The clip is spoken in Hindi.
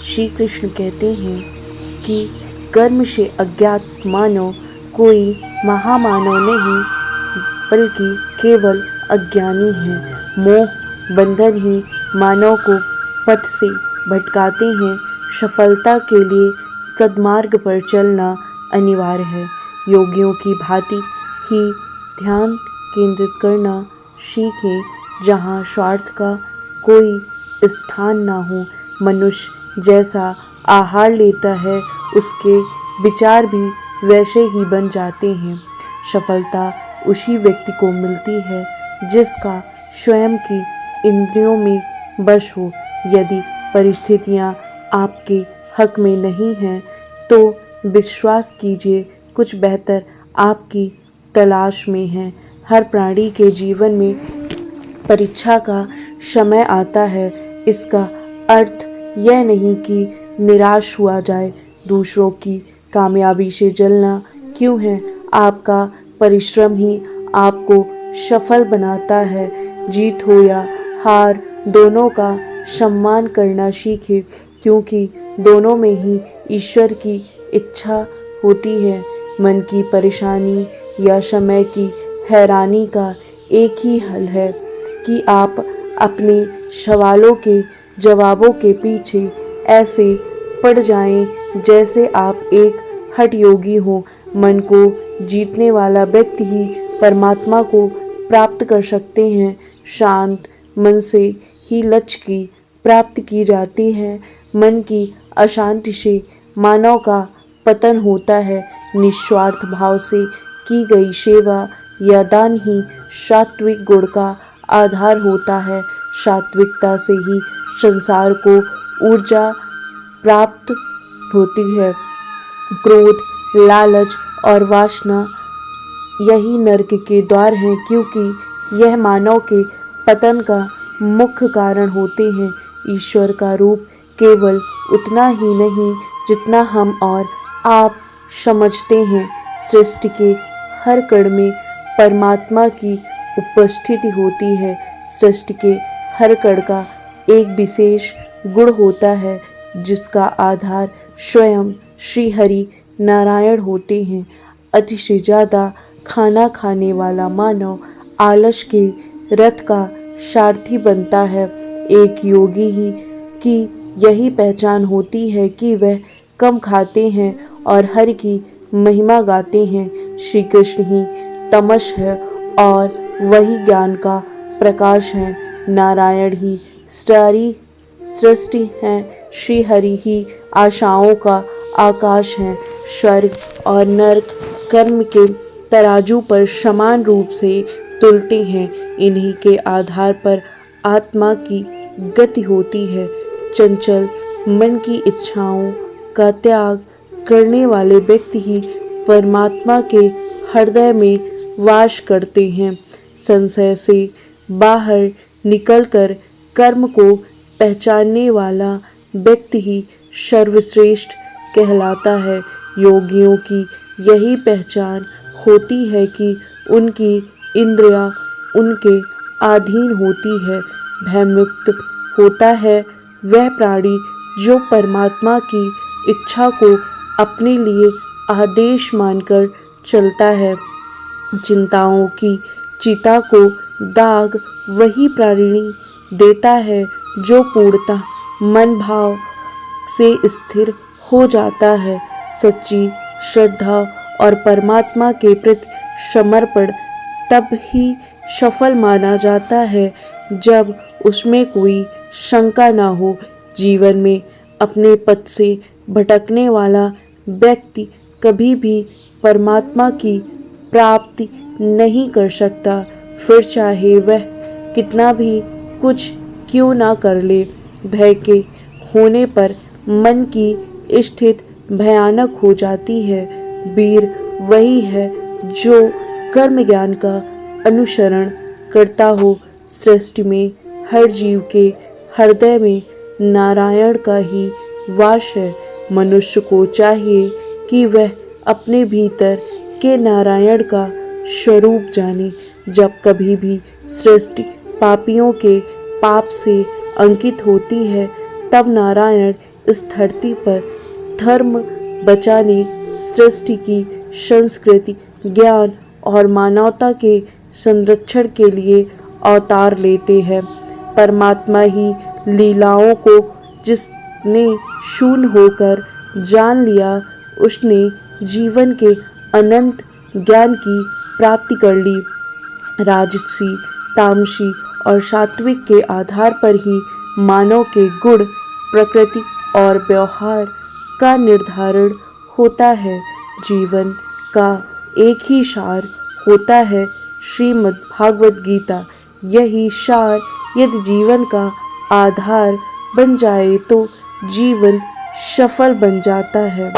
श्री कृष्ण कहते हैं कि कर्म से अज्ञात मानव कोई महामानव नहीं बल्कि केवल अज्ञानी है। मोह बंधन ही मानव को पथ से भटकाते हैं। सफलता के लिए सद्मार्ग पर चलना अनिवार्य है। योगियों की भांति ही ध्यान केंद्रित करना सीखें, जहाँ स्वार्थ का कोई स्थान ना हो। मनुष्य जैसा आहार लेता है उसके विचार भी वैसे ही बन जाते हैं। सफलता उसी व्यक्ति को मिलती है जिसका स्वयं की इंद्रियों में वश हो। यदि परिस्थितियाँ आपके हक में नहीं हैं तो विश्वास कीजिए कुछ बेहतर आपकी तलाश में है। हर प्राणी के जीवन में परीक्षा का समय आता है। इसका अर्थ यह नहीं कि निराश हुआ जाए। दूसरों की कामयाबी से जलना क्यों है? आपका परिश्रम ही आपको सफल बनाता है। जीत हो या हार, दोनों का सम्मान करना सीखें, क्योंकि दोनों में ही ईश्वर की इच्छा होती है। मन की परेशानी या समय की हैरानी का एक ही हल है कि आप अपने सवालों के जवाबों के पीछे ऐसे पड़ जाएं जैसे आप एक हठ योगी हो। मन को जीतने वाला व्यक्ति ही परमात्मा को प्राप्त कर सकते हैं। शांत मन से ही लक्ष्य की प्राप्ति की जाती है। मन की अशांति से मानव का पतन होता है। निस्वार्थ भाव से की गई सेवा या दान ही सात्विक गुण का आधार होता है। सात्विकता से ही संसार को ऊर्जा प्राप्त होती है। क्रोध, लालच और वासना यही नरक के द्वार हैं, क्योंकि यह मानव के पतन का मुख्य कारण होते हैं। ईश्वर का रूप केवल उतना ही नहीं जितना हम और आप समझते हैं। सृष्टि के हर कण में परमात्मा की उपस्थिति होती है। सृष्टि के हर कण का एक विशेष गुण होता है जिसका आधार स्वयं श्री हरि नारायण होते हैं। अति से ज़्यादा खाना खाने वाला मानव आलस के रथ का सारथी बनता है। एक योगी ही की यही पहचान होती है कि वह कम खाते हैं और हरि की महिमा गाते हैं। श्री कृष्ण ही तमस है और वही ज्ञान का प्रकाश है। नारायण ही सारी सृष्टि है। श्री हरि ही आशाओं का आकाश है। स्वर्ग और नरक कर्म के तराजू पर समान रूप से तुलते हैं। इन्हीं के आधार पर आत्मा की गति होती है। चंचल मन की इच्छाओं का त्याग करने वाले व्यक्ति ही परमात्मा के हृदय में वास करते हैं। संशय से बाहर निकलकर कर्म को पहचानने वाला व्यक्ति ही सर्वश्रेष्ठ कहलाता है। योगियों की यही पहचान होती है कि उनकी इंद्रियां उनके अधीन होती है। भयमुक्त होता है वह प्राणी जो परमात्मा की इच्छा को अपने लिए आदेश मानकर चलता है। चिंताओं की चिता को दाग वही प्राणी देता है जो पूर्णतः मन भाव से स्थिर हो जाता है। सच्ची श्रद्धा और परमात्मा के प्रति समर्पण तब ही सफल माना जाता है जब उसमें कोई शंका ना हो। जीवन में अपने पथ से भटकने वाला व्यक्ति कभी भी परमात्मा की प्राप्ति नहीं कर सकता, फिर चाहे वह कितना भी कुछ क्यों ना कर ले। भय के होने पर मन की स्थिति भयानक हो जाती है। वीर वही है जो कर्म ज्ञान का अनुसरण करता हो। सृष्टि में हर जीव के हृदय में नारायण का ही वास है। मनुष्य को चाहिए कि वह अपने भीतर के नारायण का स्वरूप जाने। जब कभी भी सृष्टि पापियों के पाप से अंकित होती है तब नारायण इस धरती पर धर्म बचाने, सृष्टि की संस्कृति, ज्ञान और मानवता के संरक्षण के लिए अवतार लेते हैं। परमात्मा ही लीलाओं को जिसने शून्य होकर जान लिया, उसने जीवन के अनंत ज्ञान की प्राप्ति कर ली। राजसी, तामसी और सात्विक के आधार पर ही मानव के गुण, प्रकृति और व्यवहार का निर्धारण होता है। जीवन का एक ही सार होता है, श्रीमद् भागवत गीता। यही सार यदि जीवन का आधार बन जाए तो जीवन सफल बन जाता है।